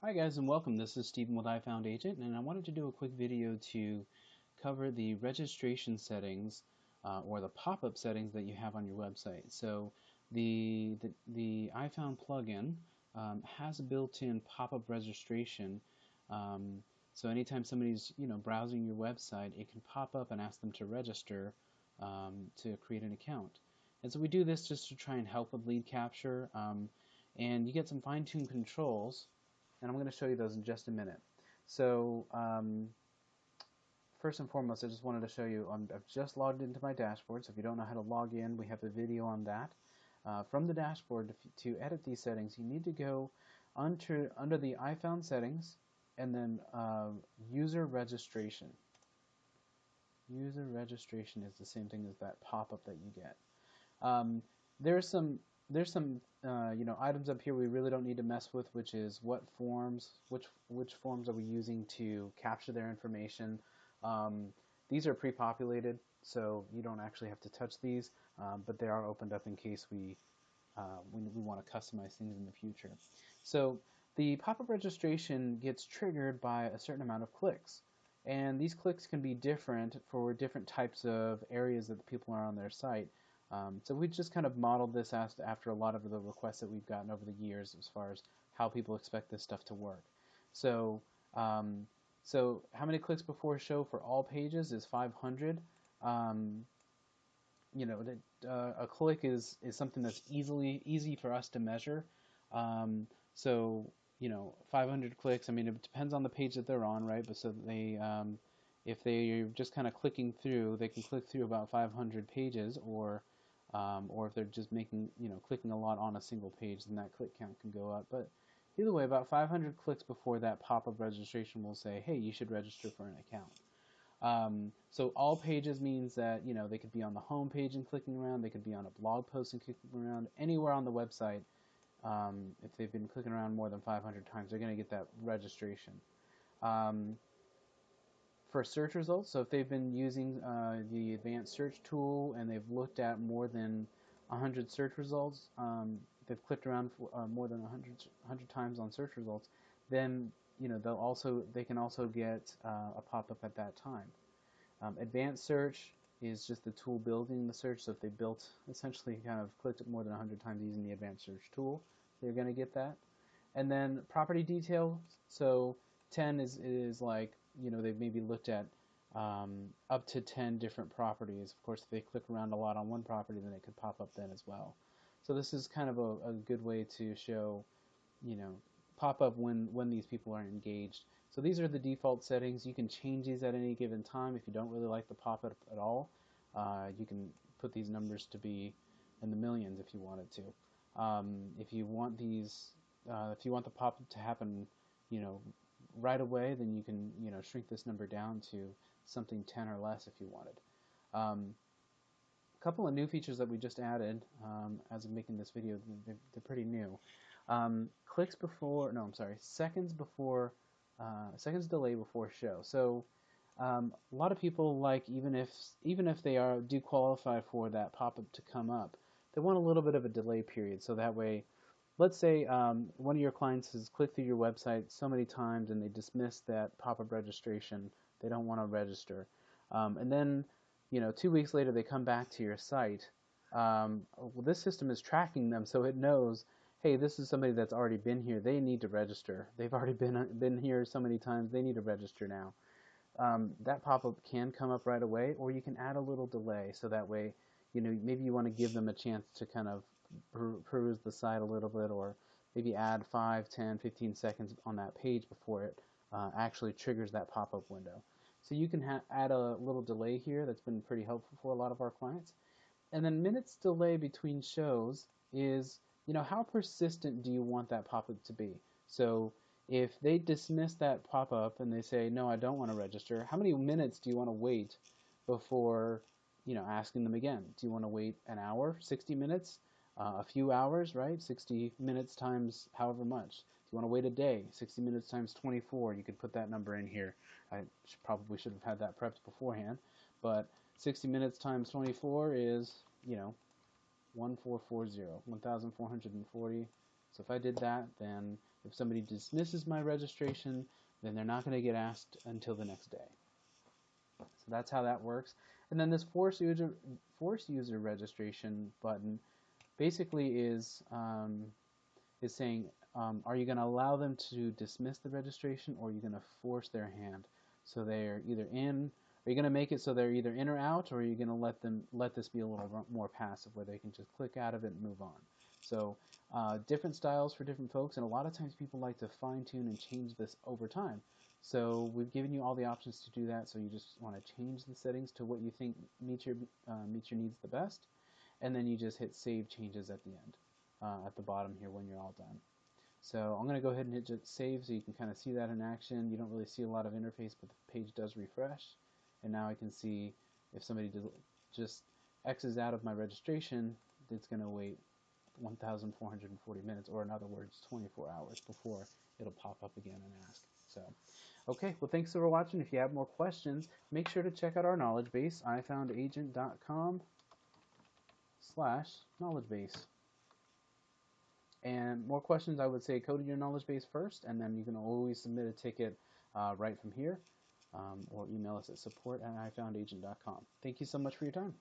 Hi guys and welcome. This is Stephen with iFoundAgent, and I wanted to do a quick video to cover the registration settings or the pop-up settings that you have on your website. So the iFound plugin has a built-in pop-up registration. So anytime somebody's browsing your website, it can pop up and ask them to register to create an account. And so we do this just to try and help with lead capture, and you get some fine-tuned controls. And I'm going to show you those in just a minute. So first and foremost, I just wanted to show you, I've just logged into my dashboard, so if you don't know how to log in, we have a video on that. From the dashboard, to edit these settings, you need to go under the iFound settings, and then user registration. User registration is the same thing as that pop-up that you get. There's some items up here we really don't need to mess with, which is what forms, which forms are we using to capture their information. These are pre-populated, so you don't actually have to touch these, but they are opened up in case we want to customize things in the future. So the pop-up registration gets triggered by a certain amount of clicks, and these clicks can be different for different types of areas that the people are on their site. So we just kind of modeled this after a lot of the requests that we've gotten over the years as far as how people expect this stuff to work. So, so how many clicks before show for all pages is 500. A click is something that's easy for us to measure. So 500 clicks. I mean, it depends on the page that they're on, right? But so they if they're just kind of clicking through, they can click through about 500 pages, or if they're just clicking a lot on a single page, then that click count can go up. But either way, about 500 clicks before that pop-up registration will say, hey, you should register for an account. So all pages means that they could be on the home page and clicking around, they could be on a blog post and clicking around, anywhere on the website. If they've been clicking around more than 500 times, they're going to get that registration. For search results, so if they've been using the advanced search tool and they've looked at more than 100 search results, they've clicked around for, more than 100 times on search results, then they can also get a pop-up at that time. Advanced search is just the tool building the search, so if they built essentially kind of clicked more than 100 times using the advanced search tool, they're going to get that. And then property detail, so 10 is like, they've maybe looked at up to 10 different properties. Of course, if they click around a lot on one property, then it could pop up then as well. So this is kind of a good way to show, pop up when these people are engaged. So these are the default settings. You can change these at any given time. If you don't really like the pop-up at all, you can put these numbers to be in the millions if you wanted to. If you want these, if you want the pop-up to happen, right away, then you can shrink this number down to something 10 or less if you wanted. A couple of new features that we just added as of making this video, they're pretty new. Clicks before, no, I'm sorry, seconds before, seconds delay before show. So a lot of people like, even if they do qualify for that pop-up to come up, they want a little bit of a delay period, so that way, let's say one of your clients has clicked through your website so many times and they dismiss that pop-up registration. They don't want to register. And then 2 weeks later they come back to your site. Well, this system is tracking them, so it knows, hey, this is somebody that's already been here. They need to register. They've already been here so many times. They need to register now. That pop-up can come up right away, or you can add a little delay, so that way maybe you want to give them a chance to kind of peruse the site a little bit, or maybe add 5, 10, 15 seconds on that page before it actually triggers that pop-up window. So you can add a little delay here. That's been pretty helpful for a lot of our clients. And then minutes delay between shows is, how persistent do you want that pop-up to be? So if they dismiss that pop-up and they say, no, I don't want to register, how many minutes do you want to wait before asking them again? Do you want to wait an hour, 60 minutes, a few hours, right? 60 minutes times however much. Do you want to wait a day? 60 minutes times 24. You could put that number in here. I probably should have had that prepped beforehand, but 60 minutes times 24 is, 1440, 1440. So if I did that, then If somebody dismisses my registration, then they're not going to get asked until the next day. So that's how that works. And then this force user registration button basically is saying, are you going to allow them to dismiss the registration, or are you going to force their hand? So they're either in. Are you going to make it so they're either in or out, or are you going to let this be a little more passive, where they can just click out of it and move on? So different styles for different folks, and a lot of times people like to fine-tune and change this over time. So we've given you all the options to do that. So you just want to change the settings to what you think meets your needs the best, and then you just hit Save Changes at the end, at the bottom here when you're all done. So I'm going to go ahead and hit Save so you can kind of see that in action. You don't really see a lot of interface, but the page does refresh. And now I can see if somebody just X's out of my registration, it's going to wait 1,440 minutes, or in other words, 24 hours before it'll pop up again and ask. So, okay, well, thanks for watching. If you have more questions, make sure to check out our knowledge base, ifoundagent.com/knowledge base. And more questions, I would say go to your knowledge base first, and then you can always submit a ticket right from here, or email us at support@ifoundagent.com. Thank you so much for your time.